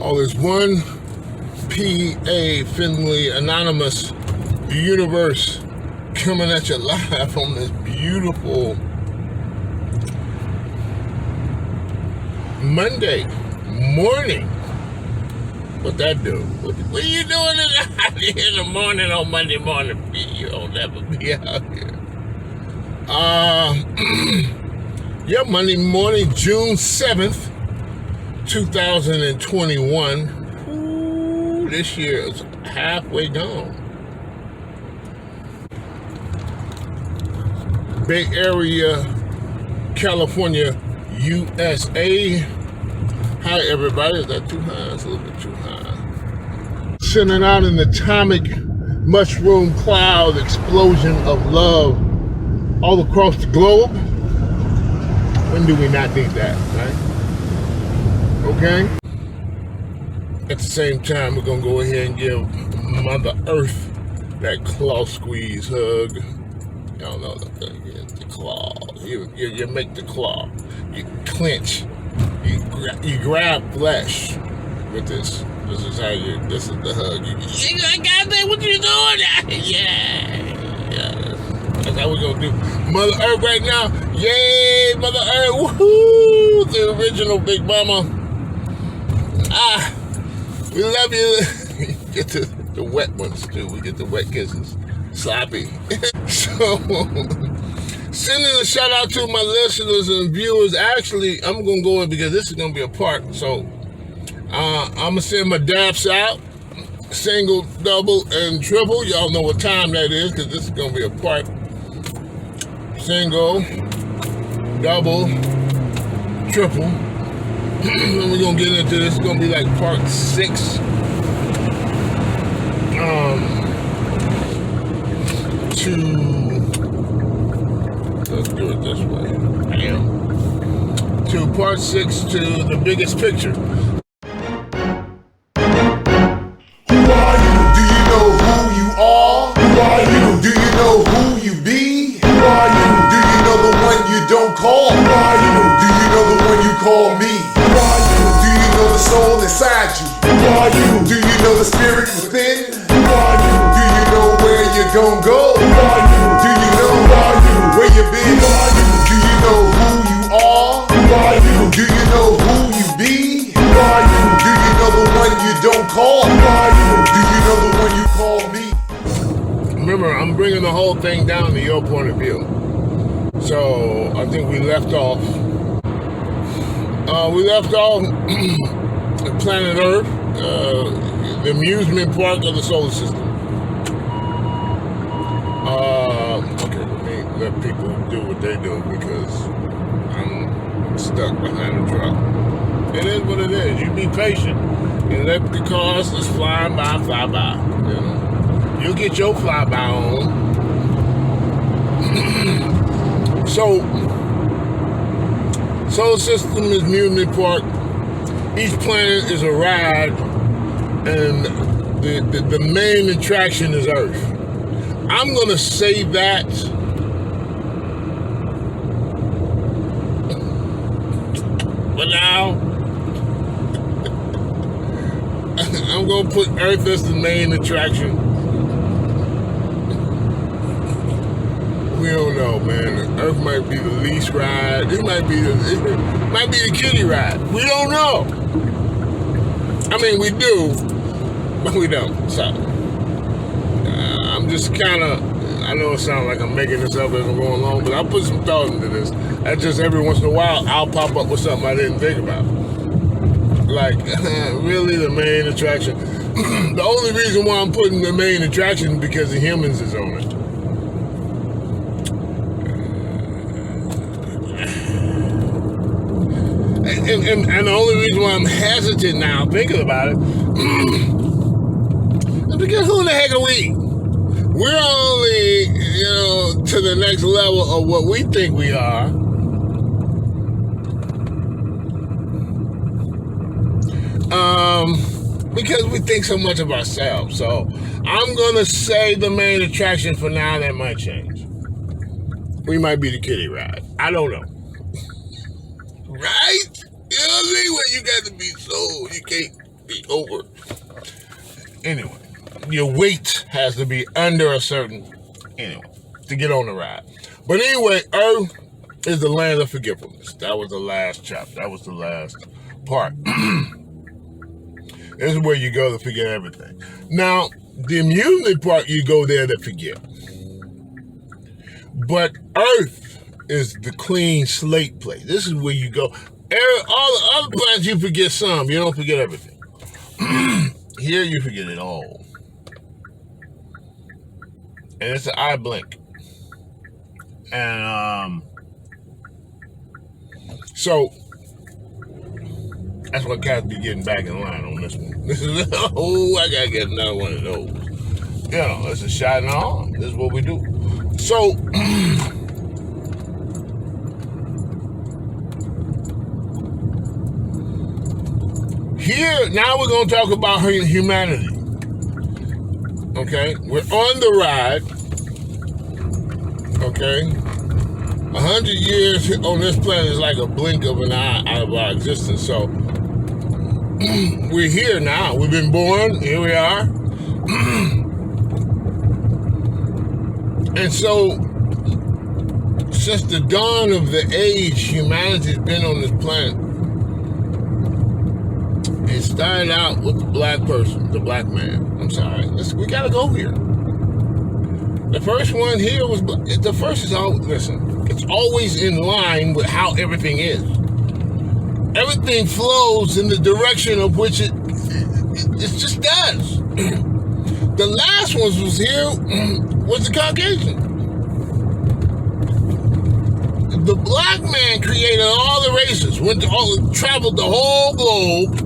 All this one P.A. Finley Anonymous TheUniVerse coming at you live on this beautiful Monday morning. What that do? What are you doing in the morning on Monday morning? You'll never be out here. Yeah, Monday morning, June 7th, 2021. Ooh, this year is halfway gone. Bay Area, California, USA. Hi, everybody. Is that too high? It's a little bit too high. Sending out an atomic mushroom cloud explosion of love all across the globe. When do we not need that, right? Okay? At the same time, we're going to go ahead and give Mother Earth that claw squeeze hug. Y'all know the thing is the claw. You make the claw. You clench. You grab flesh with this. This is the hug. Goddamn, what you doing? Yeah. That's how we're gonna do. Mother Earth right now. Yay, Mother Earth. Woohoo! The original Big Mama. We love you. Get the wet ones too. We get the wet kisses. Sloppy. So, sending a shout out to my listeners and viewers. Actually, I'm going to go in because this is going to be a part. So, I'm going to send my daps out. Single, double, and triple. Y'all know what time that is because this is going to be a part. Single, double, triple. And we're going to get into this. It's going to be like part 6. Let's do it this way. To part 6 to the biggest picture. Who are you? Do you know who you are? Who are you? Do you know who you be? Who are you? Do you know the one you don't call? Who are you? Do you know the one you call me? Who are you? Do you know the soul inside you? Who are you? Do you know the spirit within? Who are you? Do you know where you're gonna go? Who are you? Do you know where you've been? Who are you? Do you know who you are? Who are you? Do you know who you be? Who are you? Do you know the one you don't call? Who are you? Do you know the one you call me? Remember, I'm bringing the whole thing down to your point of view. So, I think we left off at planet Earth, the amusement park of the solar system. Okay, let people do what they do because I'm stuck behind a truck. It is what it is. You be patient and let the cars just fly by. You know, you'll get your flyby on. So, solar system is amusement park. Each planet is a ride, and the main attraction is Earth. I'm gonna say that but now I'm gonna put Earth as the main attraction. We don't know, man. Earth might be the least ride. It might be the kiddie ride. We don't know. I mean, we do, but we don't. So I'm just kind of, I know it sounds like I'm making this up as I'm going along, but I'll put some thought into this. That's just every once in a while, I'll pop up with something I didn't think about. Like, really the main attraction. The only reason why I'm putting the main attraction is because the humans is on it. And the only reason why I'm hesitant now, thinking about it, is because who the heck are we? We're only, to the next level of what we think we are. Because we think so much of ourselves. So I'm going to say the main attraction for now. That might change. We might be the kiddie ride. I don't know. Right? You know what I mean? Well, you got to be so, you can't over. Anyway, your weight has to be under a certain, anyway, to get on the ride. But anyway, Earth is the land of forgetfulness. That was the last chapter. That was the last part. This is where you go to forget everything. Now, the immunity part, you go there to forget. But Earth is the clean slate place. This is where you go. All the other planets, you forget some. You don't forget everything. Here, you forget it all. And it's an eye blink. And so that's what cats be getting back in line on this one. This is I gotta get another one of those. You know, it's a shot in the arm. This is what we do. So here now we're gonna talk about humanity. Okay, we're on the ride. Okay, 100 years on this planet is like a blink of an eye out of our existence. So we're here now. We've been born. Here we are. And so, since the dawn of the age, humanity's been on this planet. It started out with the black person, the black man. I'm sorry. We gotta go here. The first one here was, the first is always, listen, it's always in line with how everything is. Everything flows in the direction of which it just does. The last one was here was the Caucasian. The black man created all the races, traveled the whole globe,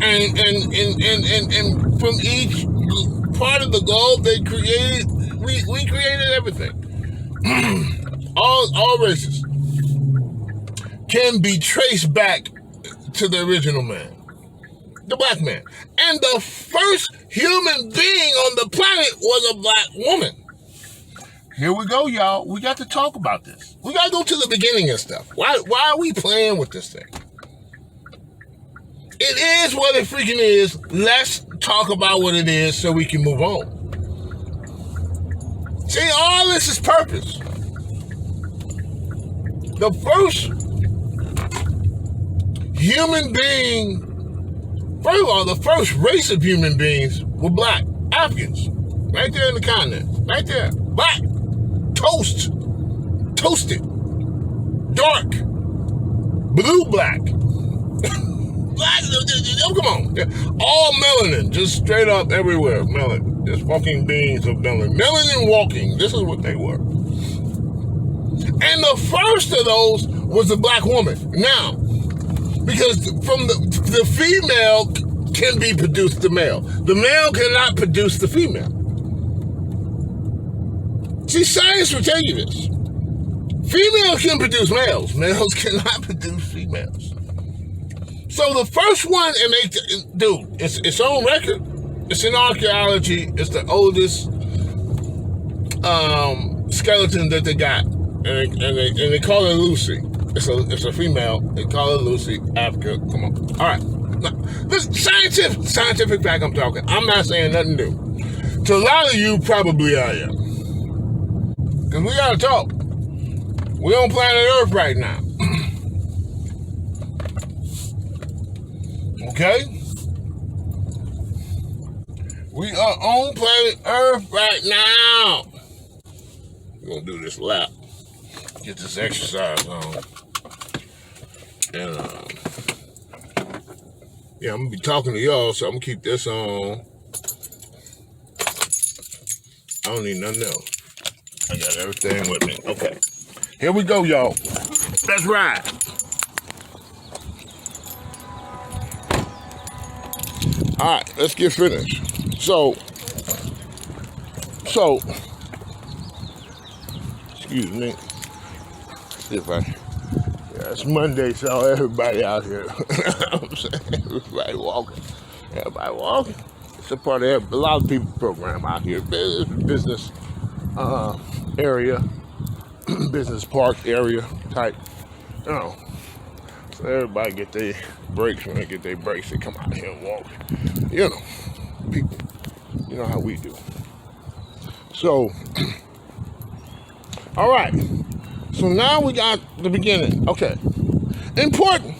and from each part of the globe they created. We created everything. all races can be traced back to the original man, the black man. And the first human being on the planet was a black woman. Here we go, y'all. We got to talk about this. We got to go to the beginning and stuff. Why are we playing with this thing? It is what it freaking is. Let's talk about what it is so we can move on. See, all this is purpose. The first human being, first of all, the first race of human beings were black, Africans. Right there in the continent. Right there. Black. Toasted. Dark. Blue-black. Black, come on. All melanin, just straight up everywhere. Melanin. Just walking beings of melanin. Melanin walking. This is what they were. And the first of those was the black woman. Now, because from the female can be produced the male. The male cannot produce the female. See, science will tell you this. Females can produce males. Males cannot produce females. So the first one, and it's its own record. It's in archaeology. It's the oldest skeleton that they got, and they call it Lucy. It's a female. They call it Lucy. Africa. Come on. All right. Now, this scientific fact I'm talking. I'm not saying nothing new. To a lot of you, probably I am. Because we gotta talk. We're on planet Earth right now. Okay? We are on planet Earth right now. We're gonna do this lap. Get this exercise on. And yeah, I'm gonna be talking to y'all, so I'm gonna keep this on. I don't need nothing else. I got everything with me. Okay. Here we go, y'all. Let's ride. All right, let's get finished. So, excuse me. Yeah, it's Monday, so everybody out here. I'm saying, everybody walking. It's a part of a lot of people's program out here. Business area, business park area type. You know. So everybody get their breaks. When they get their breaks, they come out here and walk. You know, people, you know how we do. So, all right. So now we got the beginning. Okay. Important.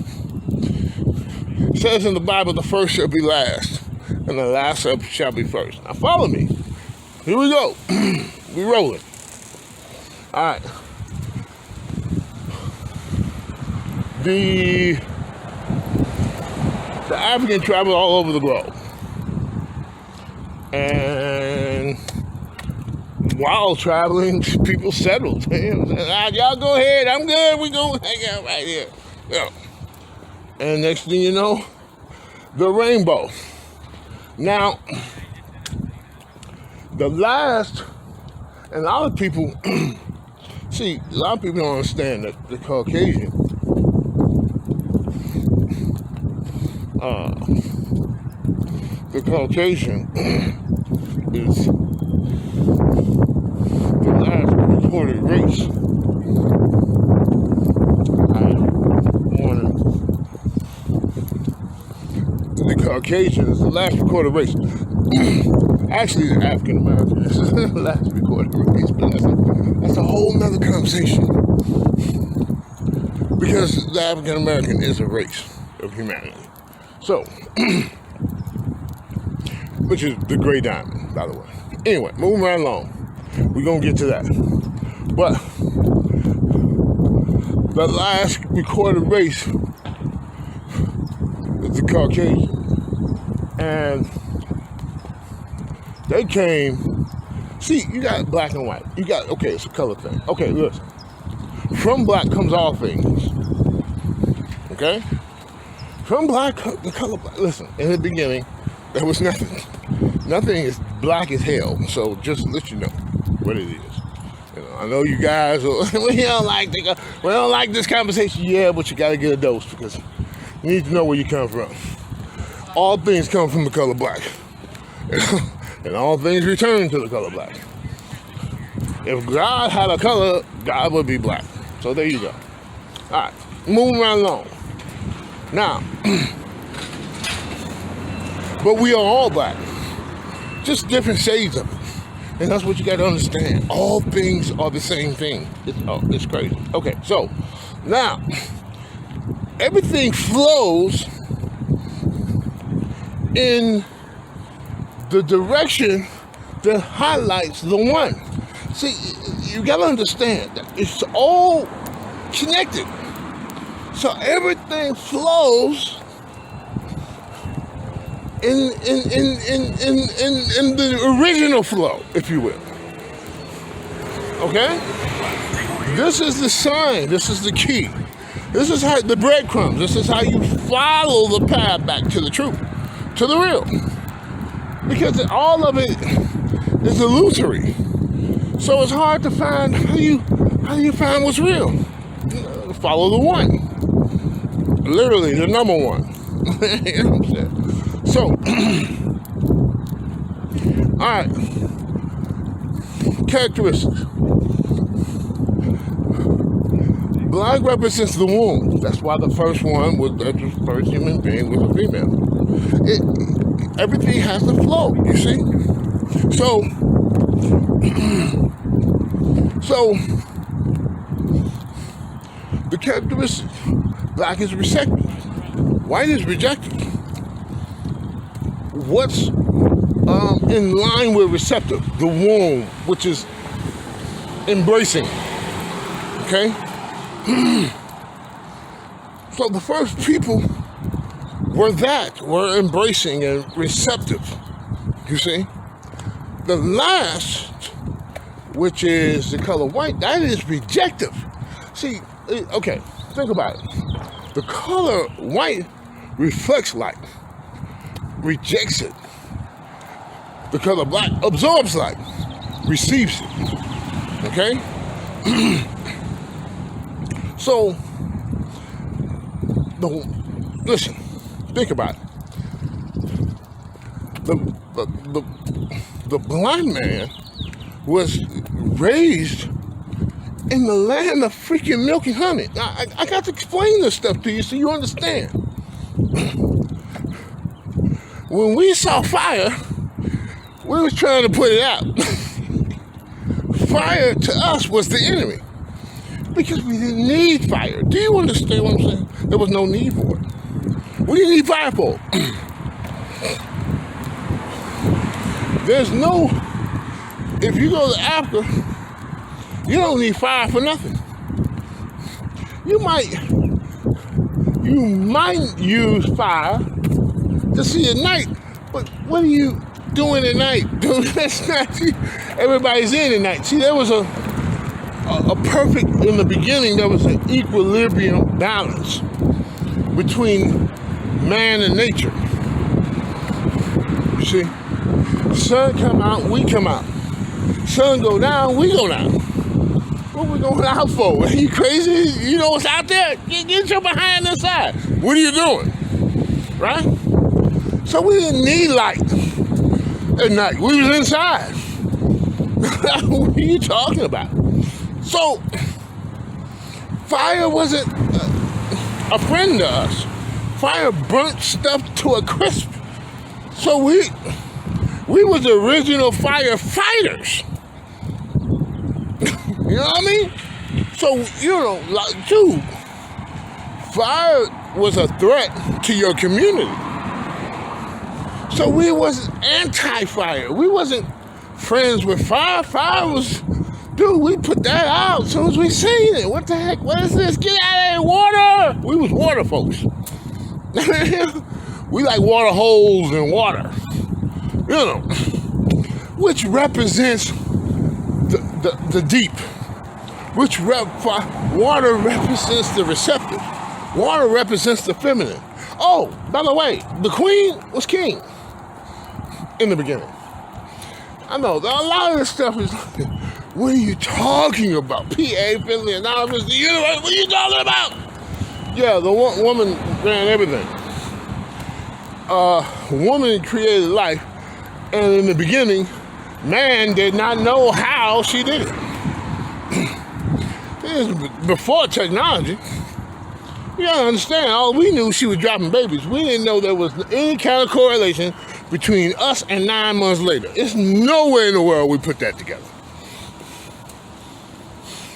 It says in the Bible, the first shall be last, and the last shall be first. Now follow me. Here we go. We rolling. All right. The African traveled all over the globe. And while traveling, people settled. Y'all go ahead, I'm good, we gonna hang out right here. Yeah. And next thing you know, the rainbow. Now, the last, and a lot of people, see, a lot of people don't understand that the Caucasian, is the last recorded race. The Caucasian is the last recorded race. Actually, the African American is the last recorded race, but that's a whole nother conversation. Because the African American is a race of humanity. So, which is the gray diamond, by the way. Anyway, moving right along. We're going to get to that. But the last recorded race is the Caucasian. And they came, see, you got black and white. You got, okay, it's a color thing. Okay, listen. From black comes all things. Okay? From black, the color black. Listen, in the beginning, there was nothing. Nothing is black as hell. So just to let you know what it is. You know, I know you guys, we don't like this conversation. Yeah, but you got to get a dose because you need to know where you come from. All things come from the color black. And all things return to the color black. If God had a color, God would be black. So there you go. All right, moving right along. Now, but we are all black. Just different shades of it. And that's what you got to understand. All things are the same thing. It's crazy. Okay, so now, everything flows in the direction that highlights the one. See, you got to understand that it's all connected. So everything flows in the original flow, if you will. Okay? This is the sign. This is the key. This is how the breadcrumbs. This is how you follow the path back to the truth, to the real. Because all of it is illusory. So it's hard to find how do you find what's real? Follow the one. Literally the number one. You know what I'm saying? So alright. Characteristics. Black represents the womb. That's why the first one was the first human being was a female. Everything has to flow, you see? So the characteristics, black is receptive, white is rejected. What's in line with receptive? The womb, which is embracing, okay? So the first people were embracing and receptive, you see? The last, which is the color white, that is rejective. See, okay, think about it. The color white reflects light, rejects it. The color black absorbs light, receives it, okay? So, listen, think about it. The blind man was raised in the land of freaking milk and honey. Now, I got to explain this stuff to you so you understand. When we saw fire, we was trying to put it out. Fire to us was the enemy because we didn't need fire. Do you understand what I'm saying? There was no need for it. What do you need fire for? There's no, if you go to Africa, you don't need fire for nothing. You might use fire to see at night, but what are you doing at night? That's not, everybody's in at night. See, there was a perfect, in the beginning, there was an equilibrium balance between man and nature. You see, sun come out, we come out. Sun go down, we go down. What we going out for? Are you crazy? You know what's out there? Get your behind inside. What are you doing? Right? So we didn't need light at night. We was inside. What are you talking about? So fire wasn't a friend to us. Fire burnt stuff to a crisp. So we was the original firefighters. You know what I mean? So, you know, like, dude, fire was a threat to your community. So we wasn't anti-fire. We wasn't friends with fire. Fire was, dude, we put that out as soon as we seen it. What the heck? What is this? Get out of here, water! We was water folks. We like water holes and water. You know, which represents the deep. Which water represents the receptive. Water represents the feminine. Oh, by the way, the queen was king in the beginning. I know, a lot of this stuff is, what are you talking about? P.A., Finley, AnonameUs, TheUniVerse, what are you talking about? Yeah, the woman ran everything. Woman created life, and in the beginning, man did not know how she did it. Before technology, you gotta understand, all we knew she was dropping babies. We didn't know there was any kind of correlation between us and 9 months later. It's nowhere in the world we put that together.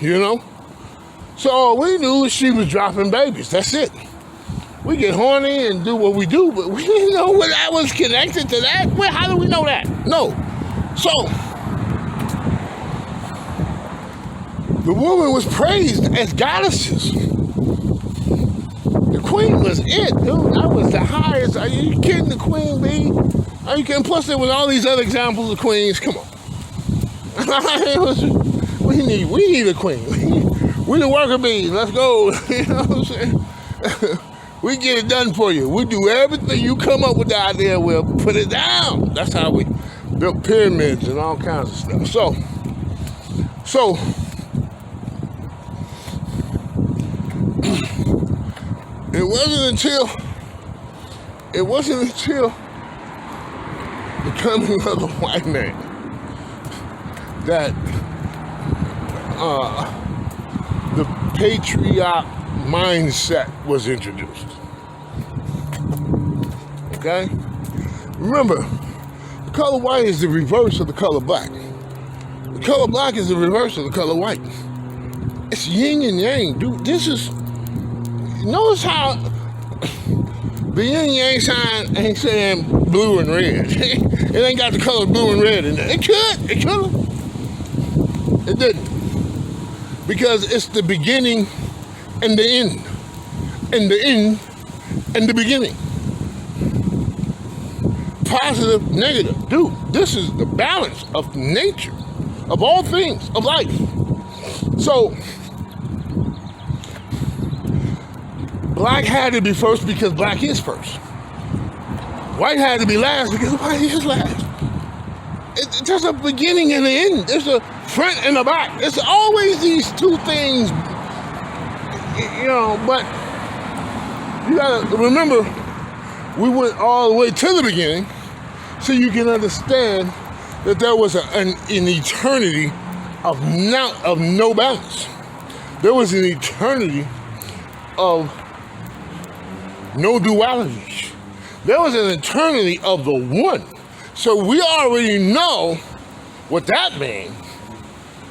You know? So all we knew is she was dropping babies. That's it. We get horny and do what we do, but we didn't know what that was connected to that. Well, how do we know that? No. So the woman was praised as goddesses. The queen was it, dude. That was the highest. Are you kidding? The queen bee? Are you kidding? Plus, there was all these other examples of queens. Come on. We need a queen. We the worker bees. Let's go. You know what I'm saying? We get it done for you. We do everything. You come up with the idea, we'll put it down. That's how we built pyramids and all kinds of stuff. So it wasn't until the coming of the white man that the patriarch mindset was introduced. Okay? Remember, the color white is the reverse of the color black. The color black is the reverse of the color white. It's yin and yang, dude. This is, notice how the yin and yang sign ain't saying blue and red. It ain't got the color blue and red in there. It could have. It didn't. Because it's the beginning and the end. And the end and the beginning. Positive, negative. Dude, this is the balance of nature, of all things, of life. So, black had to be first because black is first. White had to be last because white is last. There's a beginning and an end. There's a front and a back. It's always these two things, you know, but you gotta remember, we went all the way to the beginning so you can understand that there was an eternity of no balance. There was an eternity of no duality. There was an eternity of the one. So we already know what that means,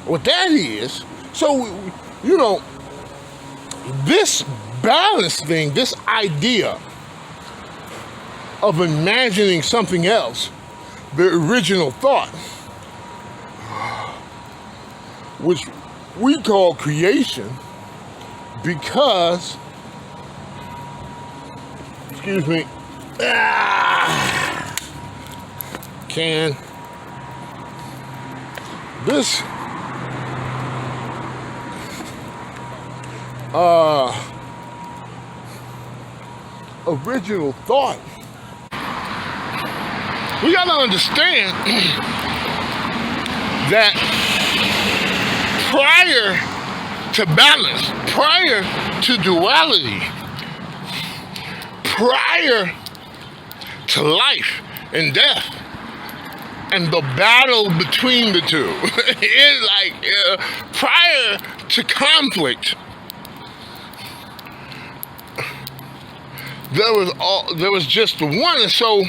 what that is. So, you know, this balance thing, this idea of imagining something else, the original thought, which we call creation, because, excuse me, this original thought, we gotta understand that prior to balance, prior to duality, prior to life and death, and the battle between the two, it's like prior to conflict, there was just the one, and so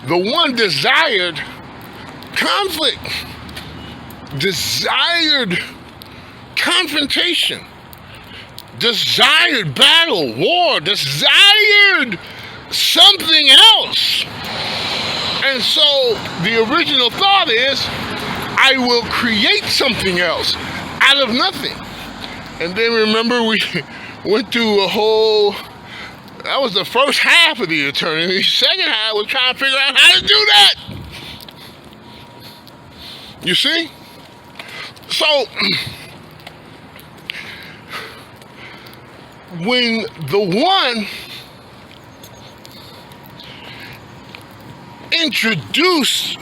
the one desired conflict, desired confrontation, desired battle, war, desired something else. And so the original thought is, I will create something else out of nothing. And then remember, we went through a whole, that was the first half of the eternity. The second half was trying to figure out how to do that. You see? So, when the one introduced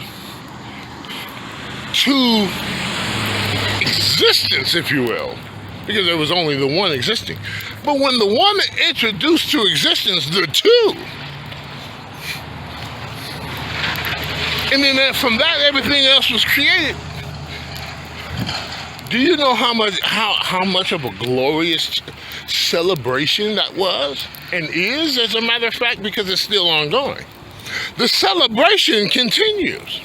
to existence, if you will, because there was only the one existing, but when the one introduced to existence the two, and then from that everything else was created. Do you know how much of a glorious celebration that was and is, as a matter of fact, because it's still ongoing? The celebration continues.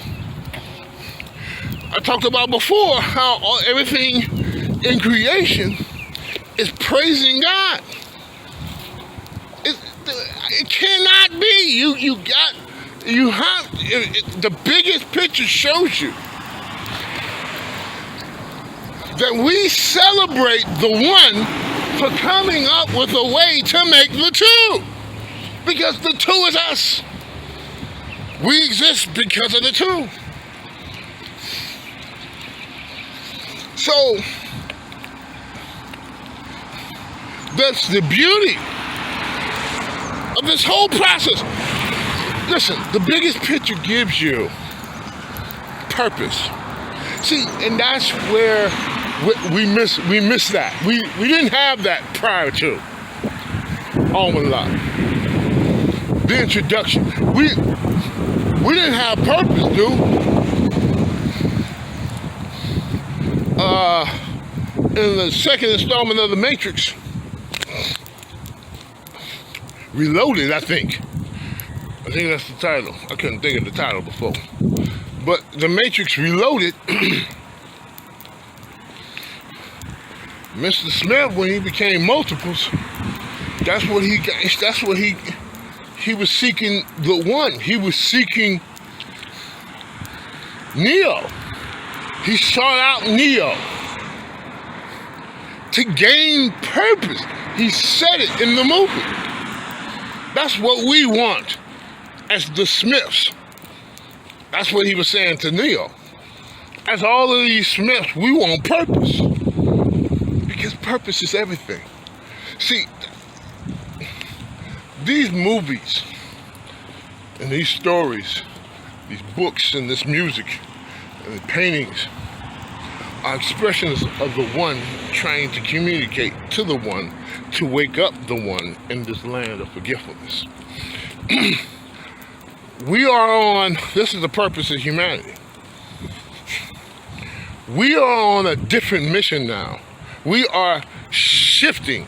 I talked about before how everything in creation is praising God. It cannot be. You have the biggest picture shows you that we celebrate the one for coming up with a way to make the two, because the two is us. We exist because of the two. So that's the beauty of this whole process. Listen, the biggest picture gives you purpose. See, and that's where we miss that. We didn't have that prior to Almanac. The introduction. We didn't have purpose, dude. In the second installment of The Matrix, Reloaded, I think that's the title. I couldn't think of the title before. But The Matrix Reloaded, Mr. Smith, when he became multiples, that's what he was seeking, the one. He was seeking Neo. He sought out Neo to gain purpose. He said it in the movie. That's what we want as the Smiths. That's what he was saying to Neo. As all of these Smiths, we want purpose. Because purpose is everything. See, these movies and these stories, these books and this music and the paintings are expressions of the one trying to communicate to the one to wake up the one in this land of forgetfulness. This is the purpose of humanity. We are on a different mission now. We are shifting.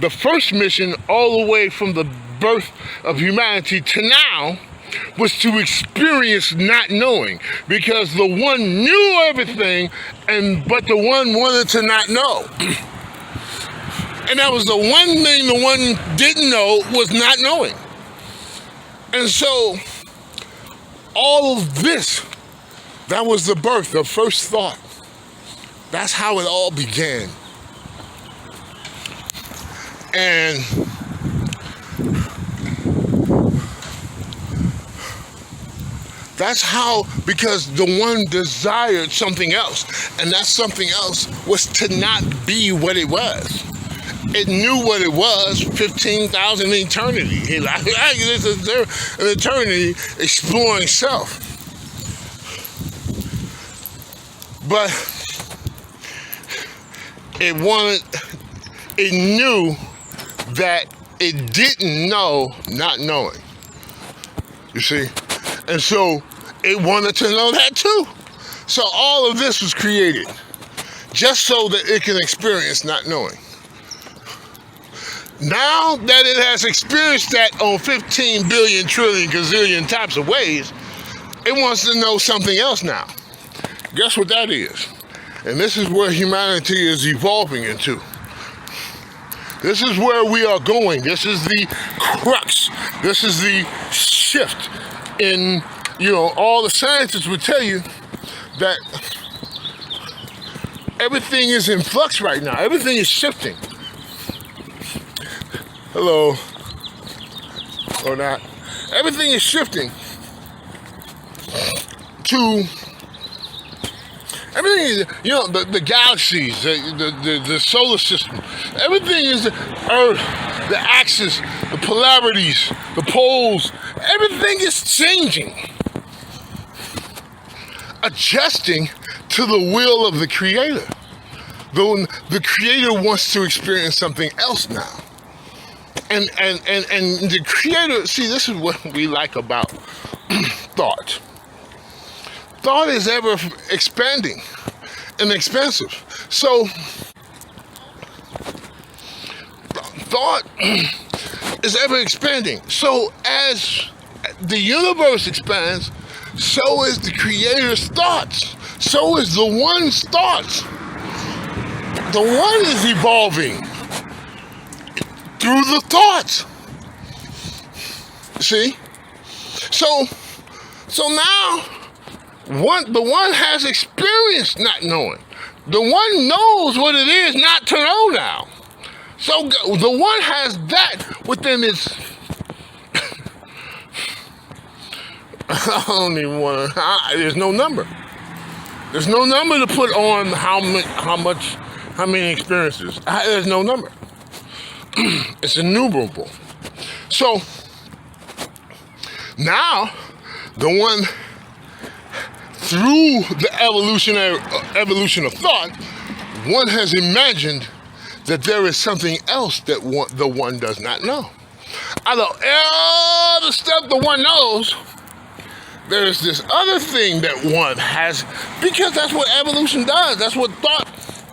The first mission, all the way from the birth of humanity to now, was to experience not knowing, because the one knew everything, but the one wanted to not know. And that was the one thing the one didn't know, was not knowing. And so all of this, that was the birth, the first thought. That's how it all began. And that's how, because the one desired something else, and that something else was to not be what it was. It knew what it was, 15,000 eternity. This is an eternity exploring self. But it knew that it didn't know not knowing. You see? And so it wanted to know that too. So all of this was created just so that it can experience not knowing. Now that it has experienced that on 15 billion trillion gazillion types of ways, it wants to know something else now. Guess what that is? And this is where humanity is evolving into. This is where we are going. This is the crux. This is the shift in, all the scientists would tell you that everything is in flux right now. Everything is shifting. Hello. Or not. Everything is shifting to everything is, the galaxies, the solar system. Everything is the Earth, the axis, the polarities, the poles. Everything is changing, adjusting to the will of the Creator. The Creator wants to experience something else now. And the Creator, see, this is what we like about thought. Thought is ever expanding and expansive. So thought is ever expanding. So as the universe expands, so is the Creator's thoughts. So is the One's thoughts. The One is evolving through the thoughts. See? So now the One has experienced not knowing. The One knows what it is not to know now. So the One has that within its I don't even want to. There's no number. There's no number to put on how many experiences. There's no number. It's innumerable. So now the One, through the evolution of thought, One has imagined that there is something else that the One does not know. Out of all the stuff the One knows, there's this other thing that One has, because that's what evolution does. That's what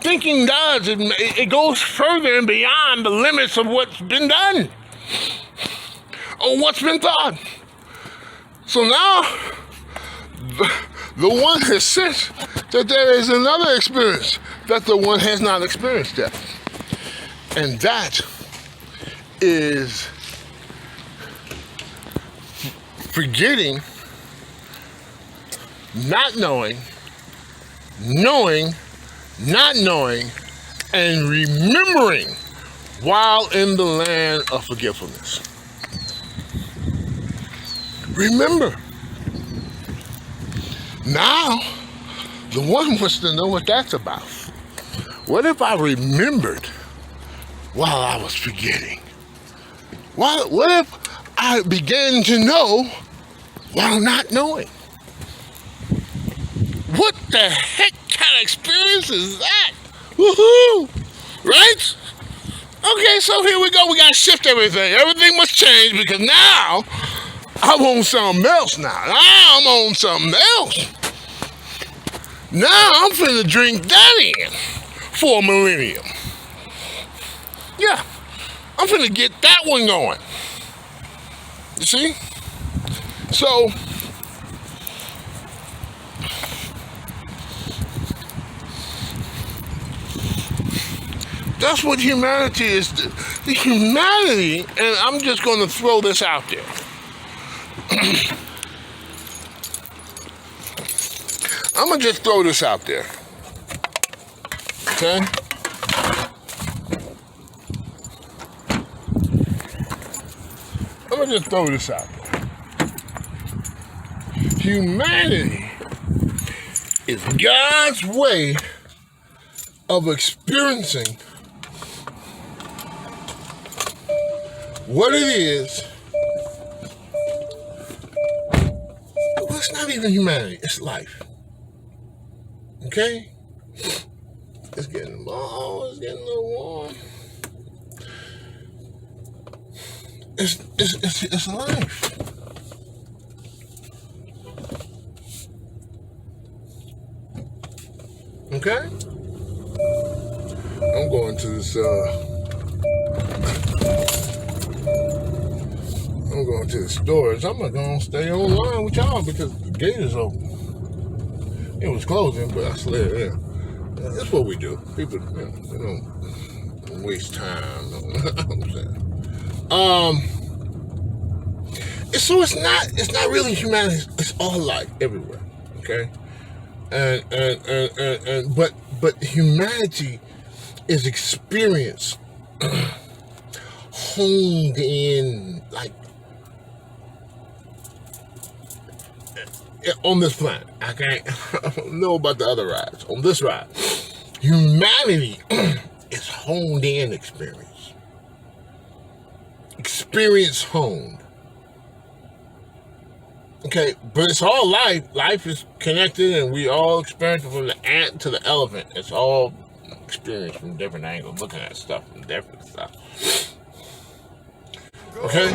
thinking does. It goes further and beyond the limits of what's been done or what's been thought. So now the One has sensed that there is another experience that the One has not experienced yet. And that is forgetting, not knowing, knowing, not knowing, and remembering while in the land of forgetfulness. Remember. Now, the One wants to know what that's about. What if I remembered while I was forgetting? What if I began to know while not knowing? What the heck kind of experience is that? Woohoo! Right? Okay, so here we go. We got to shift everything. Everything must change because now I'm on something else now. I'm on something else. Now I'm finna drink that in for a millennium. Yeah, I'm finna get that one going. You see? So, that's what humanity is. The humanity, and I'm just going to throw this out there. I'm going to just throw this out there. Okay? I'm going to just throw this out there. Humanity is God's way of experiencing what it is. Well, it's not even humanity, it's life. Okay? It's getting warm, it's getting a little warm. It's life. Okay? I'm going to this, I'm going to the stores. I'm not going to stay online with y'all because the gate is open. It was closing, but I slid in. That's what we do. People, they don't waste time. So it's not really humanity. It's all life everywhere. Okay, but humanity is experience honed in, like, on this planet. I don't know about the other rides. On this ride, humanity is honed in experience. Experience honed. Okay, but it's all life. Life is connected, and we all experience it, from the ant to the elephant. It's all experience from different angles, looking at stuff from different stuff. Okay?